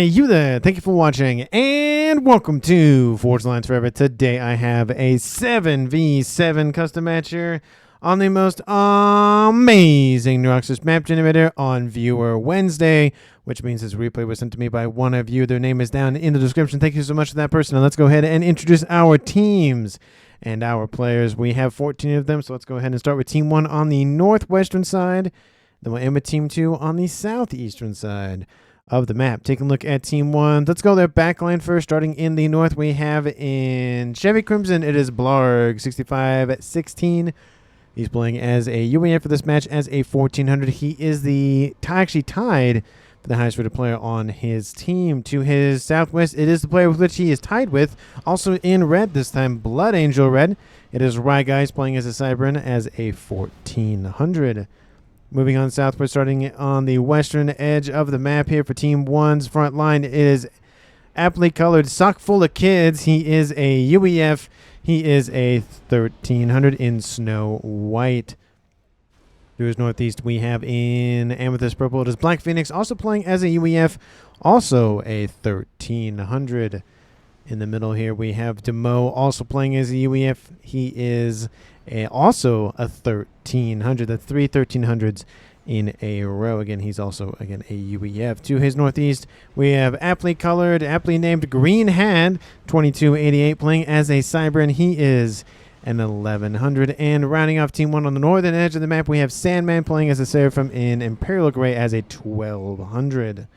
Hey, you there. Thank you for watching and welcome to Forge Lines Forever. Today I have a 7v7 custom match here on the most amazing Neuroxis map generator on Viewer Wednesday, which means this replay was sent to me by one of you. Their name is down in the description. Thank you so much to that person. Now let's go ahead and introduce our teams and our players. We have 14 of them, so let's go ahead and start with Team 1 on the northwestern side. Then we'll end with Team 2 on the southeastern side of the map. Taking a look at Team 1. Let's go their backline first. Starting in the north, we have in Chevy Crimson, it is Blarg, 65-16. He's playing as a UAF for this match as a 1400. He is the actually tied for the highest rated player on his team. To his southwest, it is the player with which he is tied with. Also in red this time, Blood Angel Red. It is RyGuys playing as a Cybran as a 1400. Moving on southward, starting on the western edge of the map here for Team 1's front line, it is aptly colored sockfullofkidz. He is a UEF. He is a 1300 in Snow White. To his northeast, we have in Amethyst Purple, it is Black Phoenix, also playing as a UEF, also a 1300. In the middle here, we have Dimot, also playing as a UEF. He is also a 1300. That's three 1300s in a row. Again, he's also, a UEF. To his northeast, we have aptly colored, aptly named Green Hand, 2288, playing as a Cybran. He is an 1100. And rounding off Team 1 on the northern edge of the map, we have Sandman playing as a Seraphim in Imperial Gray as a 1200.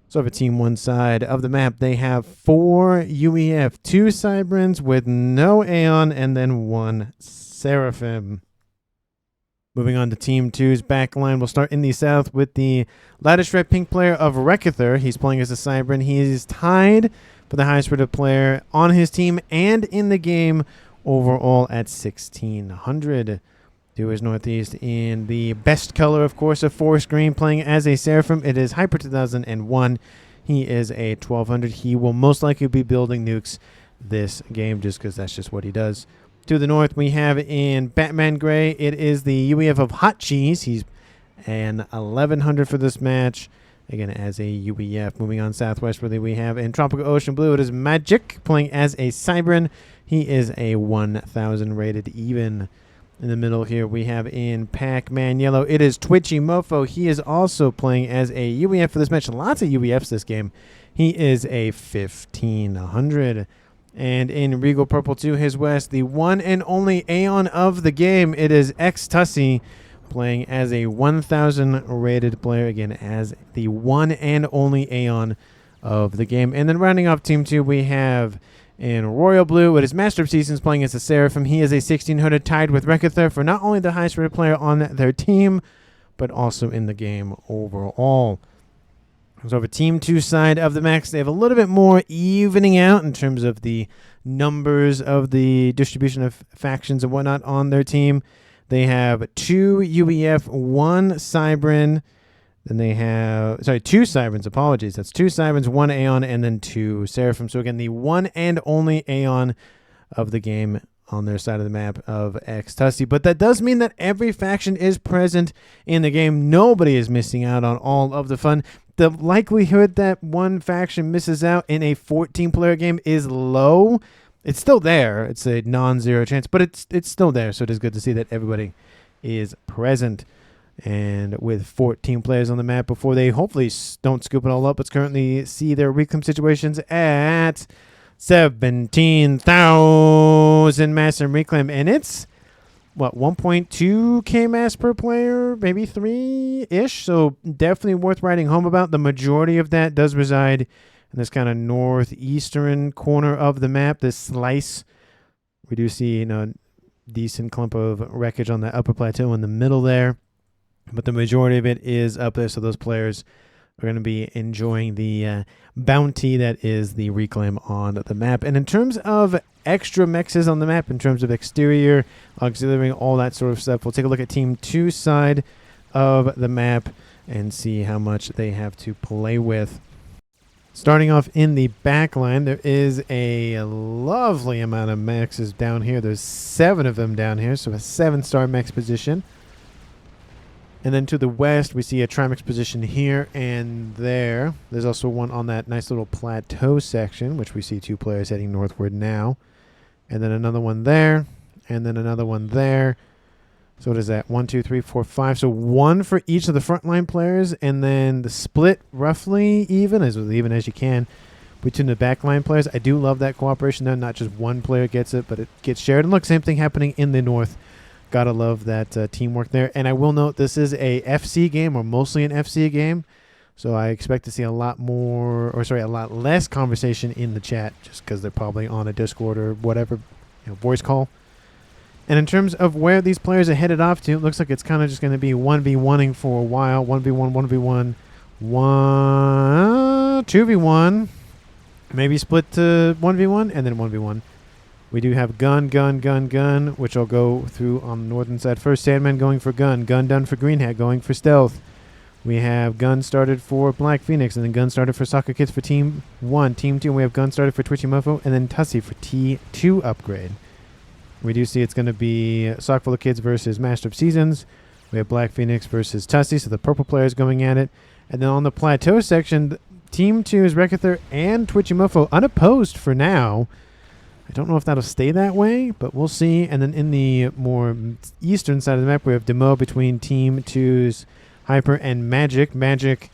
So for Team 1 side of the map, they have 4 UEF, 2 Cybrans with no Aeon, and then 1 Seraphim. Moving on to Team 2's backline, we'll start in the south with the lattice red pink player of Wechethr. He's playing as a Cybran. He is tied for the highest rated player on his team and in the game overall at 1600. To his northeast, in the best color, of course, of Forest Green, playing as a Seraphim, it is Hyper 2001. He is a 1200. He will most likely be building nukes this game just because that's just what he does. To the north, we have in Batman Gray, it is the UEF of Hotcheese. He's an 1100 for this match, again, as a UEF. Moving on southwestwardly, we have in Tropical Ocean Blue, it is Majk, playing as a Cybran. He is a 1000 rated even. In the middle here, we have in Pac-Man Yellow, it is TwitchMofo. He is also playing as a UEF for this match. Lots of UEFs this game. He is a 1500. And in Regal Purple to his west, the one and only Aeon of the game, it is xTussey, playing as a 1000 rated player, again, as the one and only Aeon of the game. And then rounding off Team 2, we have in Royal Blue, it is Master of Seasons playing as a Seraphim. He is a 1600, tied with Wechethr for not only the highest rated player on their team, but also in the game overall. So for Team 2 side of the max, they have a little bit more evening out in terms of the numbers of the distribution of factions and whatnot on their team. They have 2 UEF, 1 Cybran. Then they have, 2 Cybrans, apologies. That's 2 Cybrans, 1 Aeon, and then 2 Seraphim. So again, the one and only Aeon of the game on their side of the map of xTussey. But that does mean that every faction is present in the game. Nobody is missing out on all of the fun. The likelihood that one faction misses out in a 14-player game is low. It's still there. It's a non-zero chance, but it's still there. So it is good to see that everybody is present. And with 14 players on the map, before they hopefully don't scoop it all up, let's currently see their reclaim situations at 17,000 mass and reclaim. And it's, what, 1.2k mass per player, maybe 3-ish. So definitely worth writing home about. The majority of that does reside in this kind of northeastern corner of the map, this slice. We do see, decent clump of wreckage on the upper plateau in the middle there. But the majority of it is up there, so those players are going to be enjoying the bounty that is the reclaim on the map. And in terms of extra mexes on the map, in terms of exterior, auxiliary, all that sort of stuff, we'll take a look at Team 2 side of the map and see how much they have to play with. Starting off in the back line, there is a lovely amount of mexes down here. There's 7 of them down here, so a 7-star mex position. And then to the west, we see a Trimix position here and there. There's also one on that nice little plateau section, which we see 2 players heading northward now. And then another one there, and then another one there. So what is that? 1, 2, 3, 4, 5. So 1 for each of the frontline players, and then the split roughly even as you can between the backline players. I do love that cooperation though. Not just one player gets it, but it gets shared. And look, same thing happening in the north. Gotta love that teamwork there. And I will note this is a FC game, or mostly an FC game. So I expect to see a lot less conversation in the chat, just because they're probably on a Discord or whatever, voice call. And in terms of where these players are headed off to, it looks like it's kind of just going to be 1v1ing for a while. 1v1, 1v1, 2v1. Maybe split to 1v1 and then 1v1. We do have gun, which I'll go through on the northern side. First, Sandman going for gun. Gun done for Green Hat, going for stealth. We have gun started for Black Phoenix, and then gun started for sockfullofkidz for Team 1. Team 2, we have gun started for TwitchMofo, and then xTussey for T2 upgrade. We do see it's going to be sockfullofkidz versus masterofseasons. We have Black Phoenix versus xTussey, so the purple players going at it. And then on the plateau section, Team 2 is Wechethr and TwitchMofo unopposed for now. I don't know if that'll stay that way, but we'll see. And then in the more eastern side of the map, we have Dimot between Team 2's Hyper and Majk. Majk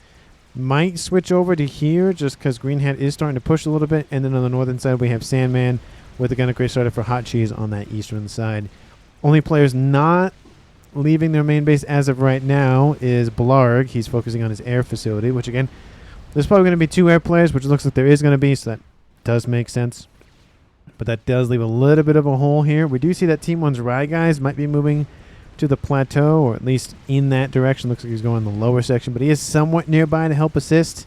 might switch over to here just because Green Hat is starting to push a little bit. And then on the northern side, we have Sandman with the gun upgrade started for Hotcheese on that eastern side. Only players not leaving their main base as of right now is Blarg. He's focusing on his air facility, which again, there's probably going to be 2 air players, which looks like there is going to be, so that does make sense. But that does leave a little bit of a hole here. We do see that Team 1's RyGuys might be moving to the plateau, or at least in that direction. Looks like he's going in the lower section, but he is somewhat nearby to help assist.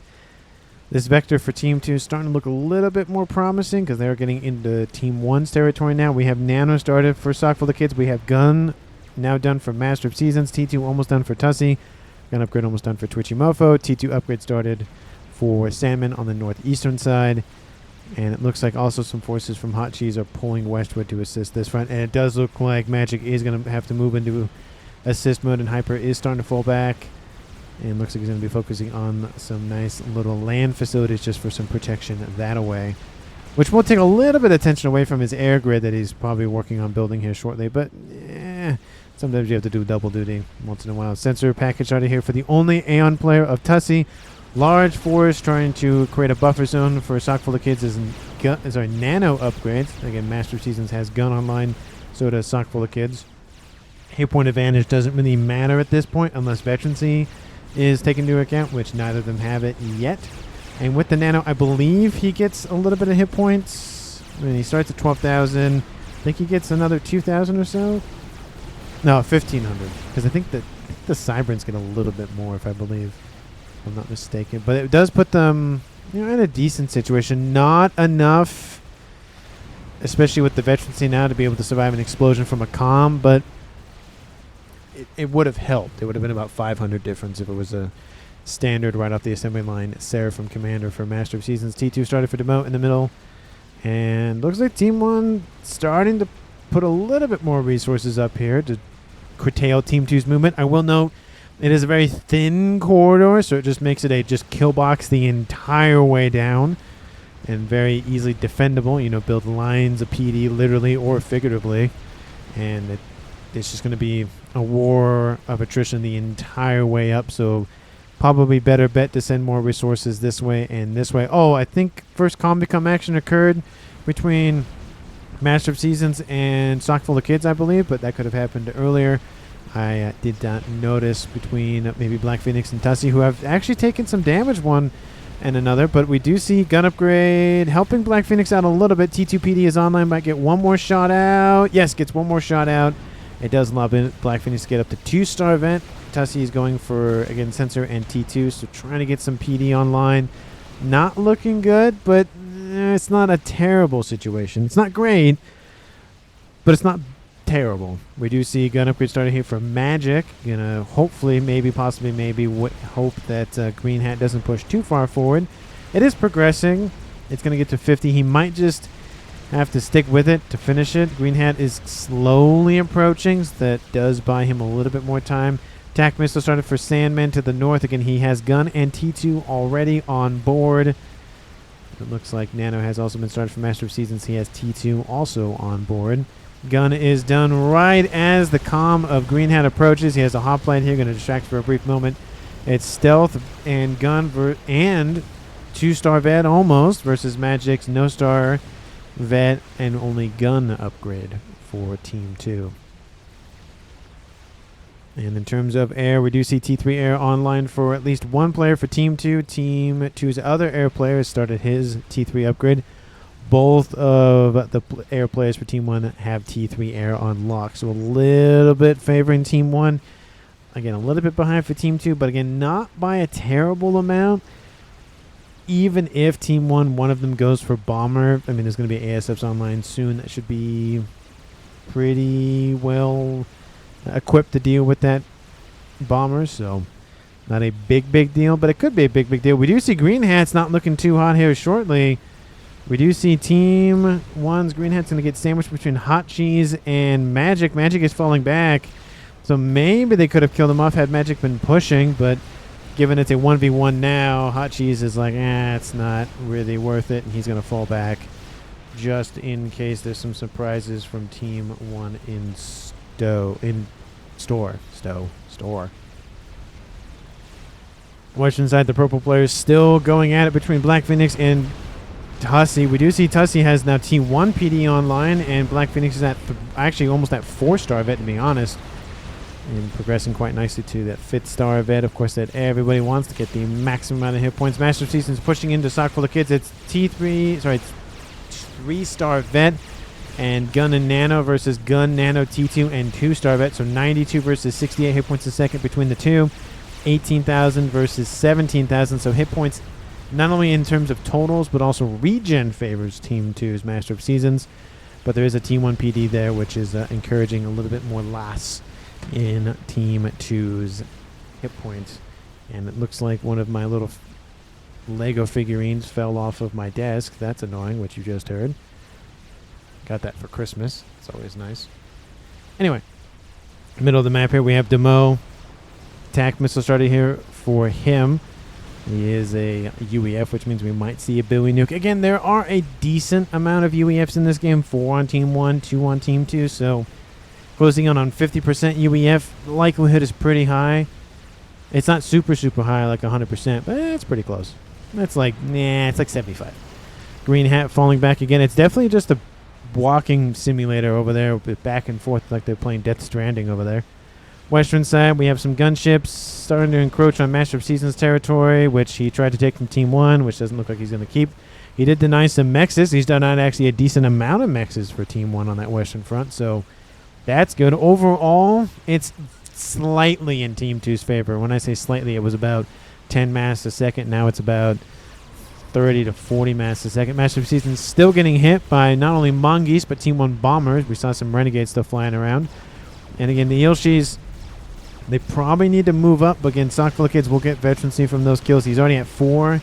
This vector for Team 2 is starting to look a little bit more promising because they're getting into Team 1's territory now. We have Nano started for sockfullofkidz. We have Gun now done for masterofseasons. T2 almost done for xTussey. Gun upgrade almost done for TwitchMofo. T2 upgrade started for Sandman on the northeastern side. And it looks like also some forces from Hotcheese are pulling westward to assist this front. And it does look like Majk is going to have to move into assist mode, and Hyper is starting to fall back. And looks like he's going to be focusing on some nice little land facilities just for some protection that away. Which will take a little bit of attention away from his air grid that he's probably working on building here shortly. But sometimes you have to do double duty once in a while. Sensor package out of here for the only Aeon player of xTussey. Large force trying to create a buffer zone for sockfullofkidz is nano upgrades. Again, masterofseasons has gun online, so does sockfullofkidz. Hit point advantage doesn't really matter at this point unless veterancy is taken into account, which neither of them have it yet. And with the nano, I believe he gets a little bit of hit points. I mean, he starts at 12,000. I think he gets another 2,000 or so. No, 1,500. Because I think that the Cybrans get a little bit more, if I believe. If I'm not mistaken. But it does put them in a decent situation. Not enough, especially with the veterancy now, to be able to survive an explosion from a comm, but it would have helped. It would have been about 500 difference if it was a standard right off the assembly line Seraphim Commander for masterofseasons. T2 started for Dimot in the middle. And looks like Team 1 starting to put a little bit more resources up here to curtail Team 2's movement. I will note it is a very thin corridor, so it just makes it a kill box the entire way down and very easily defendable. Build lines of PD literally or figuratively. And it's just going to be a war of attrition the entire way up, so probably better bet to send more resources this way and this way. Oh, I think first comm become action occurred between masterofseasons and sockfullofkidz, I believe, but that could have happened earlier. I did not notice between maybe Black Phoenix and xTussey, who have actually taken some damage one and another, but we do see gun upgrade helping Black Phoenix out a little bit. T2PD is online, might get one more shot out. Yes, gets one more shot out. It does allow Black Phoenix to get up to 2-star event. xTussey is going for, again, Sensor and T2, so trying to get some PD online. Not looking good, but it's not a terrible situation. It's not great, but it's not terrible. We do see gun upgrade started here for Majk. Gonna hopefully, possibly hope that Green Hat doesn't push too far forward. It is progressing. It's gonna get to 50. He might just have to stick with it to finish it. Green Hat is slowly approaching, so that does buy him a little bit more time. Attack missile started for Sandman to the north. Again, he has Gun and T2 already on board. It looks like Nano has also been started for Master of Seasons. He has T2 also on board. Gun is done right as the comm of Green Hat approaches. He has a hoplite here, going to distract for a brief moment. It's Stealth and Gun and 2-star vet almost versus Majk's no-star vet and only Gun upgrade for Team 2. And in terms of air, we do see T3 air online for at least one player for Team 2. Team 2's other air player has started his T3 upgrade. Both of the air players for Team 1 have T3 air on lock. So a little bit favoring Team 1. Again, a little bit behind for Team 2, but again, not by a terrible amount. Even if Team 1, one of them goes for Bomber, I mean, there's going to be ASFs online soon. That should be pretty well equipped to deal with that Bomber. So not a big deal, but it could be a big deal. We do see Green Hat's not looking too hot here shortly. We do see Team 1's Green Hat's going to get sandwiched between Hotcheese and Majk. Majk is falling back. So maybe they could have killed him off had Majk been pushing, but given it's a 1v1 now, Hotcheese is like, it's not really worth it, and he's going to fall back just in case there's some surprises from Team 1 in store. Western side, the purple players still going at it between Black Phoenix and xTussey. We do see xTussey has now T1 PD online, and Black Phoenix is at actually almost at 4-star vet, to be honest, and progressing quite nicely to that 5th star vet. Of course, that everybody wants to get the maximum amount of hit points. Master of Seasons pushing into sockfullofkidz. It's 3-star vet and Gun and Nano versus Gun, Nano, T2, and 2-star vet. So 92 versus 68 hit points a second between the two. 18,000 versus 17,000. So hit points not only in terms of totals, but also regen favors Team 2's Master of Seasons. But there is a T1 PD there, which is encouraging a little bit more loss in Team 2's hit points. And it looks like one of my little Lego figurines fell off of my desk. That's annoying, what you just heard. Got that for Christmas. It's always nice. Anyway, middle of the map here, we have Dimot. Attack missile started here for him. He is a UEF, which means we might see a Billy Nuke. Again, there are a decent amount of UEFs in this game. 4 on Team 1, 2 on Team 2. So closing in on 50% UEF. The likelihood is pretty high. It's not super high, like 100%, but it's pretty close. It's like, it's like 75. Green Hat falling back again. It's definitely just a walking simulator over there, back and forth like they're playing Death Stranding over there. Western side, we have some gunships starting to encroach on Master of Seasons territory, which he tried to take from Team 1, which doesn't look like he's going to keep. He did deny some mexes. He's done actually a decent amount of mexes for Team 1 on that Western front, so that's good. Overall, it's slightly in Team 2's favor. When I say slightly, it was about 10 mass a second. Now it's about 30 to 40 mass a second. Master of Seasons still getting hit by not only Mongoose, but Team 1 bombers. We saw some Renegades still flying around. And again, the Ilshis, they probably need to move up, but again, sockfullofkidz will get veterancy from those kills. He's already at 4.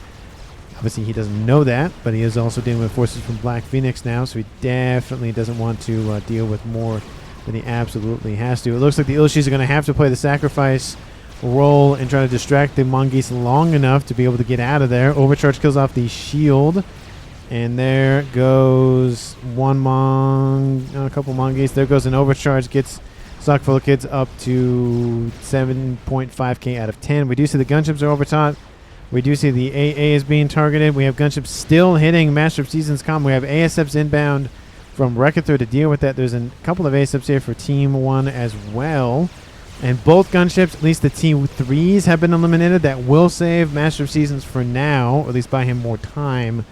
Obviously, he doesn't know that, but he is also dealing with forces from Black Phoenix now, so he definitely doesn't want to deal with more than he absolutely has to. It looks like the Ilshis are going to have to play the sacrifice role and try to distract the Mongoose long enough to be able to get out of there. Overcharge kills off the shield, and there goes a couple Mongoose. There goes an overcharge, gets sockfullofkidz up to 7.5k out of 10. We do see the gunships are overtaught. We do see the AA is being targeted. We have gunships still hitting Master of Seasons comm. We have ASFs inbound from Wechethr to deal with that. There's a couple of ASFs here for Team 1 as well. And both gunships, at least the T3s, have been eliminated. That will save Master of Seasons for now, or at least buy him more time.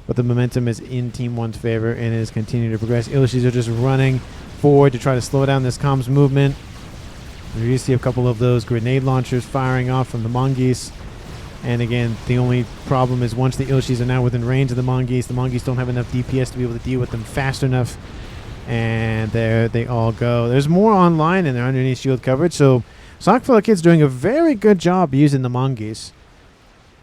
But the momentum is in Team 1's favor and is continuing to progress. Ilshis are just running forward to try to slow down this comms movement. You see a couple of those grenade launchers firing off from the Mongoose. And again, the only problem is once the Ilshis are now within range of the Mongoose don't have enough DPS to be able to deal with them fast enough. And there they all go. There's more online and they're underneath shield coverage. So sockfullofkidz doing a very good job using the Mongoose.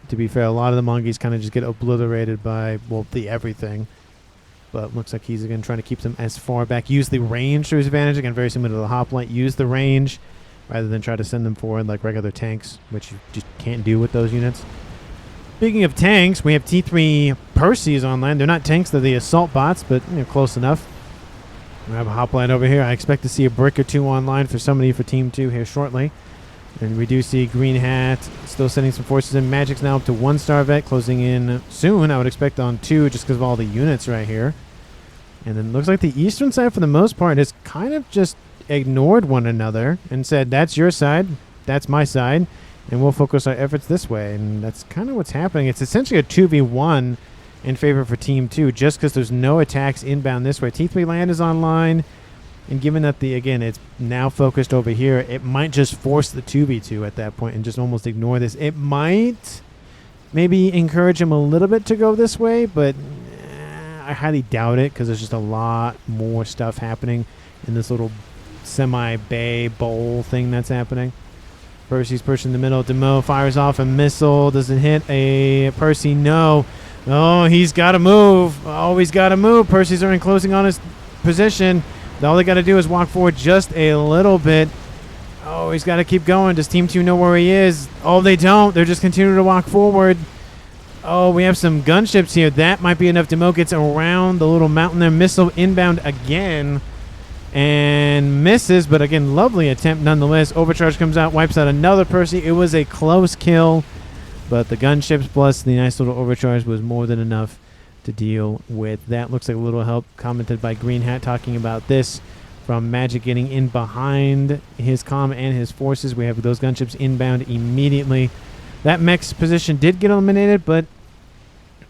To be fair, a lot of the Mongoose kind of just get obliterated by, well, the everything. But looks like he's again trying to keep them as far back. Use the range to his advantage. Again, very similar to the hoplite. Use the range rather than try to send them forward like regular tanks, which you just can't do with those units. Speaking of tanks, we have T3 Percy's online. They're not tanks, they're the assault bots, but close enough. We have a hoplite over here. I expect to see a brick or two online for somebody for Team 2 here shortly. And we do see Green Hat still sending some forces in. Majk's now up to 1 star vet, closing in soon. I would expect on 2 just because of all the units right here. And then it looks like the eastern side, for the most part, has kind of just ignored one another and said, that's your side, that's my side, and we'll focus our efforts this way. And that's kind of what's happening. It's essentially a 2v1 in favor for Team 2 just because there's no attacks inbound this way. T3 land is online. And given that it's now focused over here, it might just force the 2v2 at that point and just almost ignore this. It might maybe encourage him a little bit to go this way, but I highly doubt it because there's just a lot more stuff happening in this little semi-bay bowl thing that's happening. Percy's pushed in the middle. Dimot fires off a missile. Does it hit a Percy? No. Oh, he's got to move. Oh, he's got to move. Percy's already closing on his position. All they got to do is walk forward just a little bit. Oh, he's got to keep going. Does Team 2 know where he is? Oh, they don't. They're just continuing to walk forward. Oh, we have some gunships here. That might be enough. Dimot gets around the little mountain there. Missile inbound again. And misses, but again, lovely attempt nonetheless. Overcharge comes out, wipes out another Percy. It was a close kill, but the gunships plus the nice little overcharge was more than enough to deal with that. Looks like a little help commented by Green Hat talking about this from Majk getting in behind his comm and his forces. We have those gunships inbound immediately. That mech's position did get eliminated, but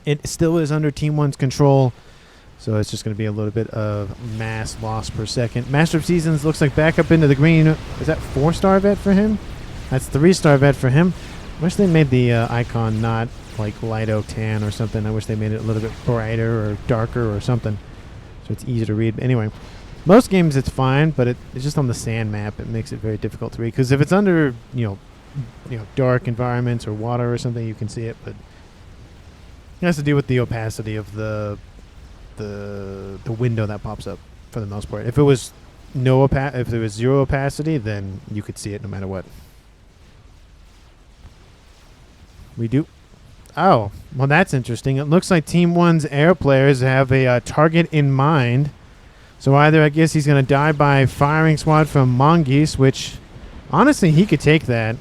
it still is under Team 1's control. So it's just going to be a little bit of mass loss per second. Master of Seasons looks like back up into the green. Is that 4-star vet for him? That's 3-star vet for him. Wish they made the icon not like light oak tan or something. I wish they made it a little bit brighter or darker or something so it's easier to read. But anyway, most games it's fine, but it's just on the sand map. It makes it very difficult to read because if it's under dark environments or water or something, you can see it. But it has to do with the opacity of the window that pops up for the most part. If it was if there was 0 opacity, then you could see it no matter what. We do. Oh, well, that's interesting. It looks like Team 1's air players have a target in mind. So either, I guess, he's going to die by firing squad from Mongoose, which, honestly, he could take that.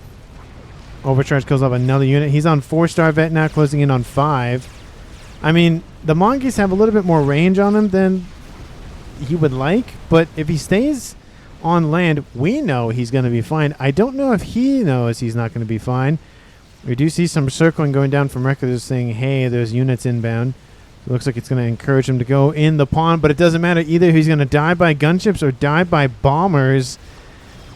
Overcharge kills off another unit. He's on 4-star vet now, closing in on 5. I mean, the Mongoose have a little bit more range on him than he would like, but if he stays on land, we know he's going to be fine. I don't know if he knows he's not going to be fine. We do see some circling going down from records saying, hey, there's units inbound. It looks like it's going to encourage him to go in the pond, but it doesn't matter either. He's going to die by gunships or die by bombers.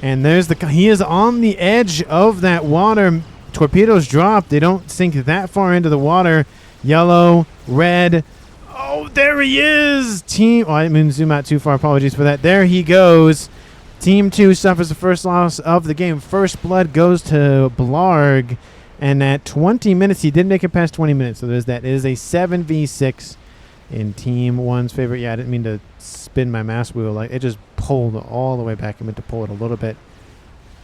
And he is on the edge of that water. Torpedoes drop. They don't sink that far into the water. Yellow, red. Oh, there he is. I didn't zoom out too far. Apologies for that. There he goes. Team 2 suffers the first loss of the game. First blood goes to Blarg. And at 20 minutes, he did make it past 20 minutes. So there's that. It is a 7v6 in Team 1's favor. Yeah, I didn't mean to spin my mouse wheel. It just pulled all the way back. I meant to pull it a little bit.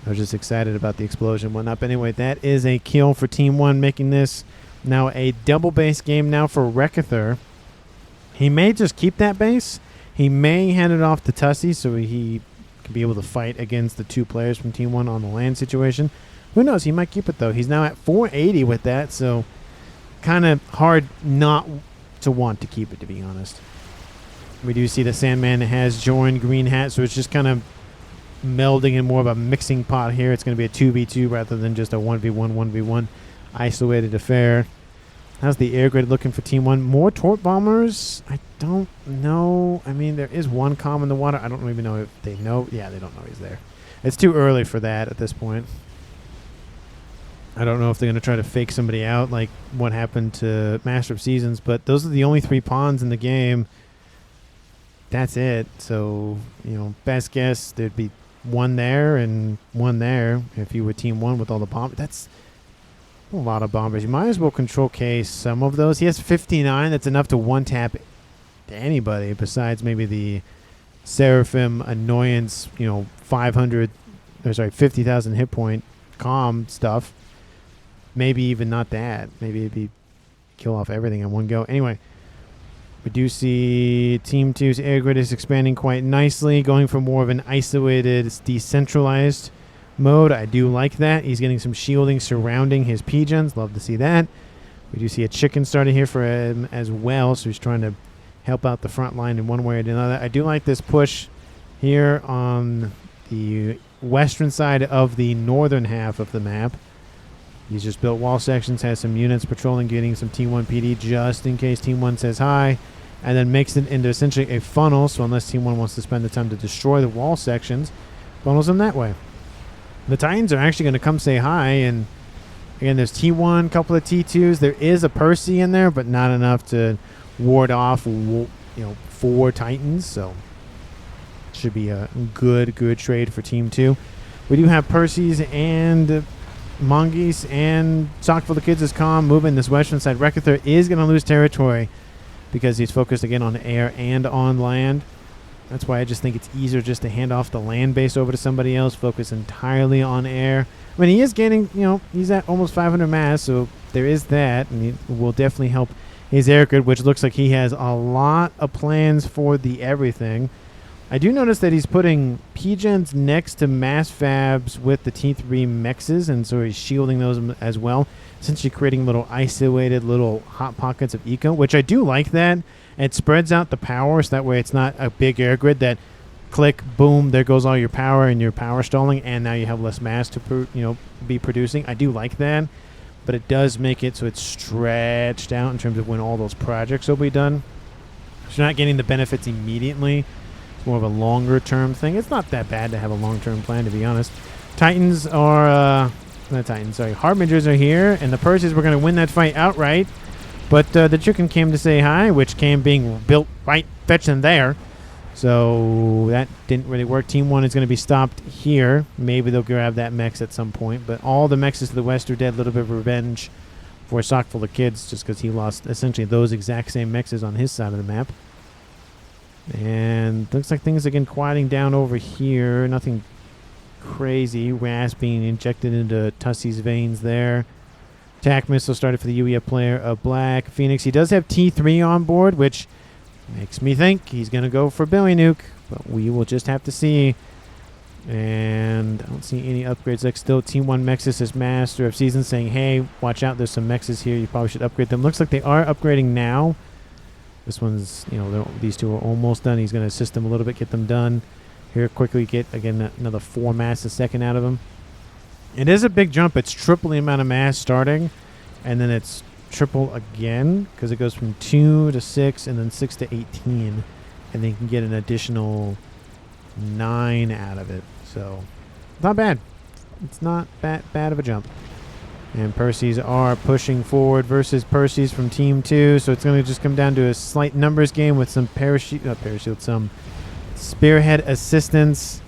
I was just excited about the explosion and whatnot. But anyway, that is a kill for Team 1, making this now a double base game now for Wechethr. He may just keep that base. He may hand it off to xTussey so he can be able to fight against the 2 players from Team 1 on the land situation. Who knows? He might keep it, though. He's now at 480 with that, so kind of hard not to want to keep it, to be honest. We do see the Sandman has joined Green Hat, so it's just kind of melding in more of a mixing pot here. It's going to be a 2v2 rather than just a 1v1, 1v1 isolated affair. How's the air grid looking for Team 1? More Torp Bombers? I don't know. I mean, there is one comm in the water. I don't even know if they know. Yeah, they don't know he's there. It's too early for that at this point. I don't know if they're going to try to fake somebody out like what happened to Master of Seasons, but those are the only 3 pawns in the game. That's it. So, best guess, there'd be 1 there and 1 there if you were Team 1 with all the bombers. That's a lot of bombers. You might as well control case some of those. He has 59. That's enough to one-tap to anybody besides maybe the Seraphim Annoyance, 500 or sorry, 50,000 hit point calm stuff. Maybe even not that. Maybe it'd be kill off everything in one go. Anyway, we do see Team 2's air grid is expanding quite nicely, going for more of an isolated, decentralized mode. I do like that. He's getting some shielding surrounding his pigeons. Love to see that. We do see a chicken started here for him as well, so he's trying to help out the front line in one way or another. I do like this push here on the western side of the northern half of the map. He's just built wall sections, has some units patrolling, getting some Team 1 PD just in case Team 1 says hi, and then makes it into essentially a funnel, so unless Team 1 wants to spend the time to destroy the wall sections, funnels them that way. The Titans are actually going to come say hi, and again, there's T1, a couple of T2s. There is a Percy in there, but not enough to ward off, 4 Titans, so should be a good trade for Team 2. We do have Percys and Mongoose and sockfullofkidz is calm, moving this western side. Wechethr is going to lose territory because he's focused again on air and on land. That's why I just think it's easier just to hand off the land base over to somebody else, focus entirely on air. I mean, he is gaining, he's at almost 500 mass, so there is that, and it will definitely help his air grid, which looks like he has a lot of plans for the everything. I do notice that he's putting pigeons next to mass fabs with the T3 mexes, and so he's shielding those as well, essentially creating little isolated little hot pockets of eco, which I do like that. It spreads out the power, so that way it's not a big air grid that click, boom, there goes all your power and your power stalling, and now you have less mass to be producing. I do like that, but it does make it so it's stretched out in terms of when all those projects will be done. So you're not getting the benefits immediately. It's more of a longer term thing. It's not that bad to have a long term plan, to be honest. Titans are Harbingers are here, and the Percys were going to win that fight outright, but the chicken came to say hi, which came being built right fetching there. So that didn't really work. Team 1 is going to be stopped here. Maybe they'll grab that mex at some point, but all the mexes to the west are dead. A little bit of revenge for sockfullofkidz just because he lost essentially those exact same mexes on his side of the map. And looks like things are getting quieting down over here. Nothing crazy. Ras being injected into Tussey's veins there. Attack missile started for the UEF player of Black. Phoenix, he does have T3 on board, which makes me think he's going to go for Billy Nuke, but we will just have to see. And I don't see any upgrades. Like still, Team 1 Mexis is Master of Seasons saying, hey, watch out, there's some Mexes here. You probably should upgrade them. Looks like they are upgrading now. This one's, these two are almost done. He's going to assist them a little bit, get them done. Here, quickly get, again, another 4 mass a second out of them. It is a big jump. It's triple the amount of mass starting, and then it's triple again because it goes from 2 to 6 and then 6 to 18, and then you can get an additional 9 out of it. So, not bad. It's not that bad of a jump. And Percys are pushing forward versus Percys from Team 2. So it's going to just come down to a slight numbers game with some some spearhead assistance.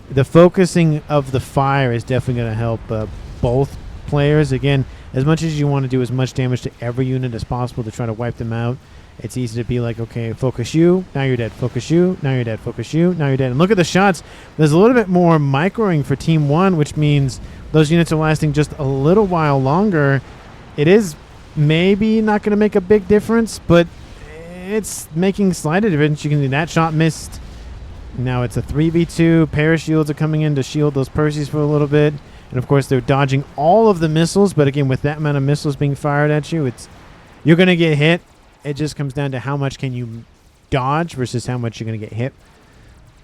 The focusing of the fire is definitely going to help both players. Again, as much as you want to do as much damage to every unit as possible to try to wipe them out, it's easy to be like, okay, focus you, now you're dead. Focus you, now you're dead. Focus you, now you're dead. And look at the shots. There's a little bit more microing for Team 1, which means those units are lasting just a little while longer. It is maybe not going to make a big difference, but it's making slight difference. You can see that shot missed. Now it's a 3v2. Parashields are coming in to shield those Percys for a little bit. And, of course, they're dodging all of the missiles. But, again, with that amount of missiles being fired at you, you're going to get hit. It just comes down to how much can you dodge versus how much you're going to get hit.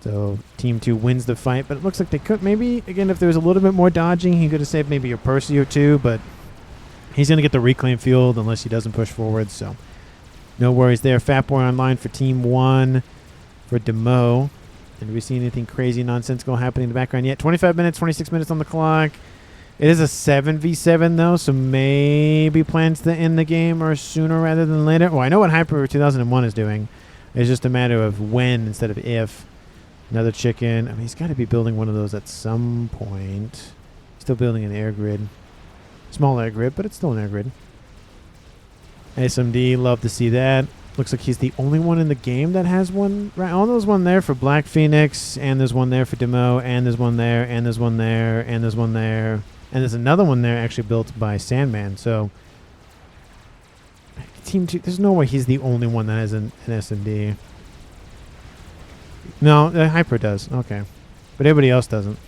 So Team 2 wins the fight, but it looks like they could maybe, again, if there was a little bit more dodging, he could have saved maybe a Percy or two, but he's going to get the reclaim field unless he doesn't push forward, so no worries there. Fat Boy online for Team 1 for Dimot. And do we see anything crazy nonsensical happening in the background yet? 25 minutes, 26 minutes on the clock. It is a 7v7, though, so maybe plans to end the game are sooner rather than later. Well, I know what Hyper 2001 is doing. It's just a matter of when instead of if. Another chicken. I mean, he's got to be building one of those at some point. Still building an air grid. Small air grid, but it's still an air grid. SMD, love to see that. Looks like he's the only one in the game that has one. Right, oh, there's one there for Black Phoenix, and there's one there for Dimot, and there's one there, and there's one there, and there's one there, and there's another one there actually built by Sandman. So Team 2, there's no way he's the only one that has an SMD. No, Hyper does. Okay, but everybody else doesn't.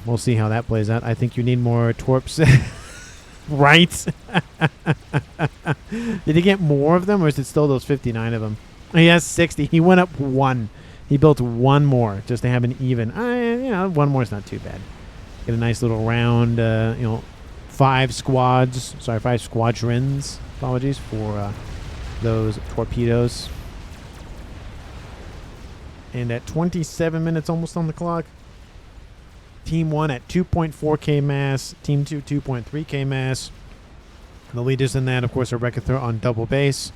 We'll see how that plays out. I think you need more Torps. Right? Did he get more of them, or is it still those 59 of them? He has 60. He went up 1. He built 1 more just to have an even. You know, 1 more is not too bad. Get a nice little round, 5 squads. Sorry, 5 squadrons. Apologies for those torpedoes. And at 27 minutes almost on the clock, Team 1 at 2.4k mass, Team 2 2.3k mass. The leaders in that, of course, are Wechethr on double base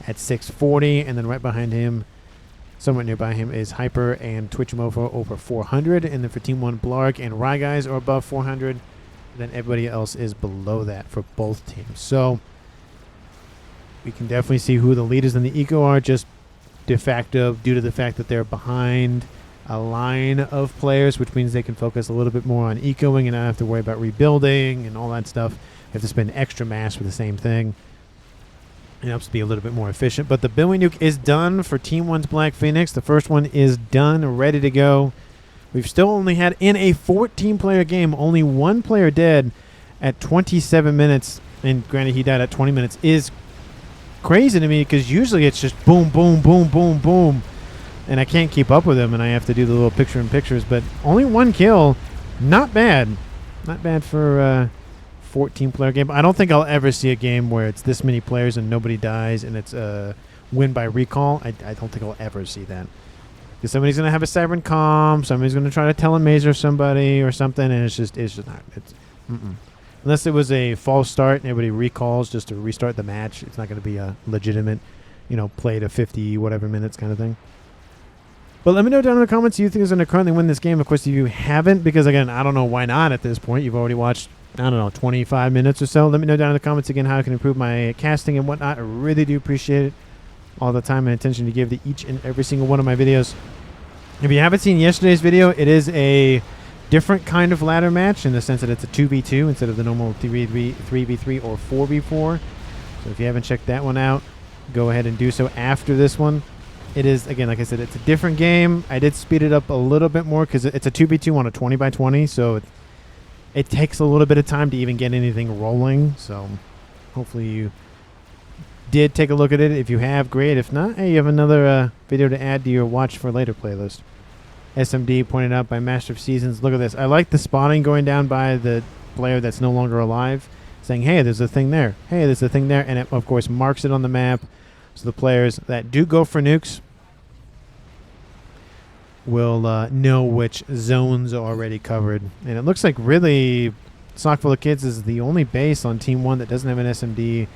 at 640, and then right behind him, somewhat nearby him, is Hyper and TwitchMofo over 400, and then for Team 1, Blarg and RyGuys are above 400, and then everybody else is below that for both teams. So we can definitely see who the leaders in the eco are, just de facto due to the fact that they're behind a line of players, which means they can focus a little bit more on ecoing and not have to worry about rebuilding and all that stuff. You have to spend extra mass for the same thing. It helps to be a little bit more efficient. But the Billy Nuke is done for Team 1's Black Phoenix. The first one is done, ready to go. We've still only had, in a 14-player game, only 1 player dead at 27 minutes. And granted, he died at 20 minutes. Is crazy to me because usually it's just boom, boom, boom, boom, boom. And I can't keep up with him, and I have to do the little picture-in-pictures. But only 1 kill. Not bad. Not bad for a 14-player game. I don't think I'll ever see a game where it's this many players and nobody dies and it's a win by recall. I don't think I'll ever see that. Because somebody's going to have a Cybern comm, somebody's going to try to telemaser somebody or something, and it's just not. Unless it was a false start and everybody recalls just to restart the match, it's not going to be a legitimate, play to 50 whatever minutes kind of thing. But let me know down in the comments who you think is going to currently win this game. Of course, if you haven't, because again, I don't know why not at this point. You've already watched, 25 minutes or so. Let me know down in the comments again how I can improve my casting and whatnot. I really do appreciate it. All the time and attention to give to each and every single one of my videos. If you haven't seen yesterday's video, it is a different kind of ladder match in the sense that it's a 2v2 instead of the normal 3v3 or 4v4. So if you haven't checked that one out, go ahead and do so after this one. It is, again, like I said, it's a different game. I did speed it up a little bit more because it's a 2v2 on a 20x20, so it takes a little bit of time to even get anything rolling. So hopefully you did take a look at it. If you have, great. If not, hey, you have another video to add to your watch for later playlist. SMD pointed out by masterofseasons. Look at this. I like the spotting going down by the player that's no longer alive, saying, hey, there's a thing there. Hey, there's a thing there. And it, of course, marks it on the map. So the players that do go for nukes will know which zones are already covered. And it looks like really sockfullofkidz is the only base on Team 1 that doesn't have an SMD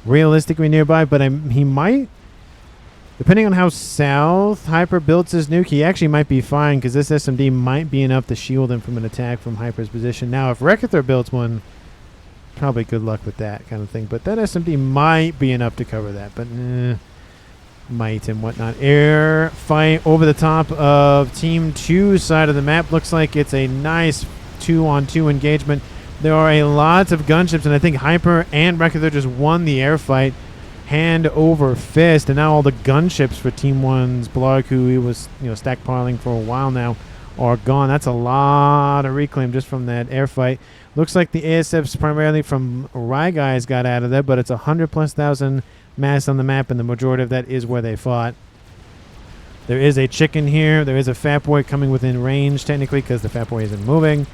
realistically nearby. But he might, depending on how south Hyper builds his nuke, he actually might be fine because this SMD might be enough to shield him from an attack from Hyper's position. Now, if Wechethr builds one, probably good luck with that kind of thing. But that SMD might be enough to cover that. But might and whatnot. Air fight over the top of Team 2's side of the map. Looks like it's a nice 2-on-2 engagement. There are a lot of gunships, and I think Hyper and Wechethr just won the air fight hand over fist. And now all the gunships for Team 1's Blarg, who he was stackpiling for a while now, are gone. That's a lot of reclaim just from that air fight. Looks like the ASFs primarily from RyGuys got out of there, but it's 100,000+ mass on the map, and the majority of that is where they fought. There is a chicken here. There is a Fat Boy coming within range, technically, because the Fat Boy isn't moving.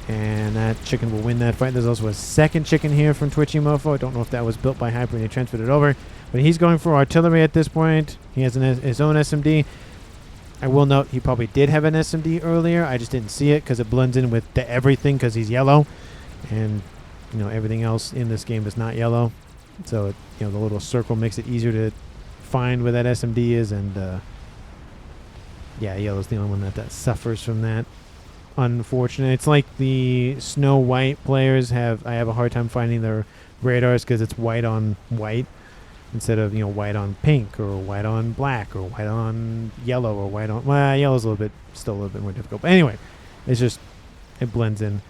And that chicken will win that fight. There's also a second chicken here from TwitchMofo. I don't know if that was built by Hyper and he transferred it over. But he's going for artillery at this point. He has his own SMD. I will note he probably did have an SMD earlier. I just didn't see it because it blends in with everything because he's yellow. And, everything else in this game is not yellow. So, the little circle makes it easier to find where that SMD is. And, yeah, yellow's the only one that suffers from that. Unfortunate. It's like the Snow White players I have a hard time finding their radars because it's white on white. instead of, you know, white on pink or white on black or white on yellow or white on, well, yellow's still a little bit more difficult. But anyway, it's just, it blends in.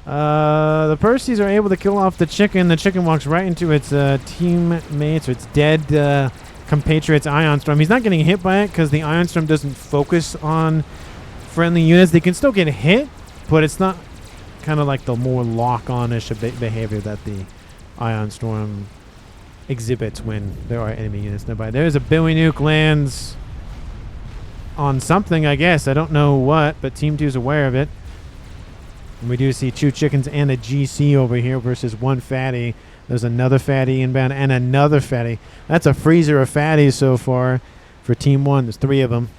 The Percies are able to kill off the chicken. The chicken walks right into its teammates or its dead compatriots Ion Storm. He's not getting hit by it because the Ion Storm doesn't focus on friendly units. They can still get hit, but it's not kind of like the more lock-on-ish behavior that the Ion Storm exhibits when there are enemy units nearby. There's a Billy Nuke lands on something, I guess. I don't know what, but Team 2 is aware of it. And we do see 2 chickens and a GC over here versus 1 fatty. There's another fatty inbound and another fatty. That's a freezer of fatties so far for Team 1. There's 3 of them.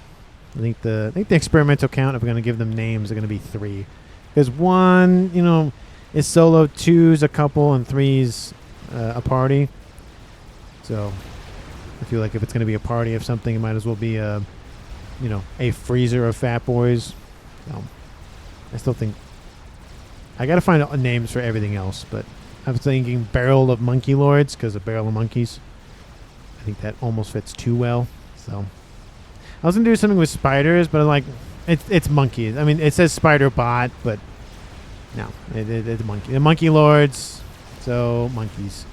I think the experimental count, if we're going to give them names, are going to be 3. Because 1, you know, is solo, 2's a couple, and 3's a party. So I feel like if it's going to be a party of something, it might as well be a, you know, a freezer of fat boys. I still think I got to find names for everything else, but I was thinking barrel of monkey lords because a barrel of monkeys. I think that almost fits too well. So I was going to do something with spiders, but I'm like, it's monkeys. I mean, it says spider bot, but no, it's monkey. The monkey lords, so monkeys.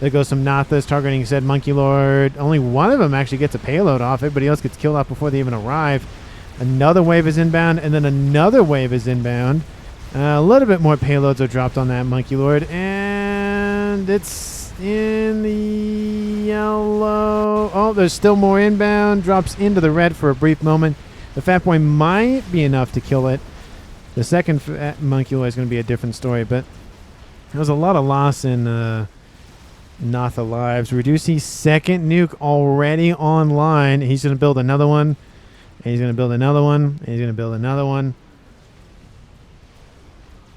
There goes some Nathas targeting said monkey lord. Only one of them actually gets a payload off. Everybody else gets killed off before they even arrive. Another wave is inbound, and then another wave is inbound. A little bit more payloads are dropped on that monkey lord, and it's in the yellow. Oh, there's still more inbound. Drops into the red for a brief moment. The fat boy might be enough to kill it. The second monkey lord is going to be a different story, but there was a lot of loss in Natha lives. We do see second nuke already online. He's going to build another one. And he's going to build another one. And he's going to build another one.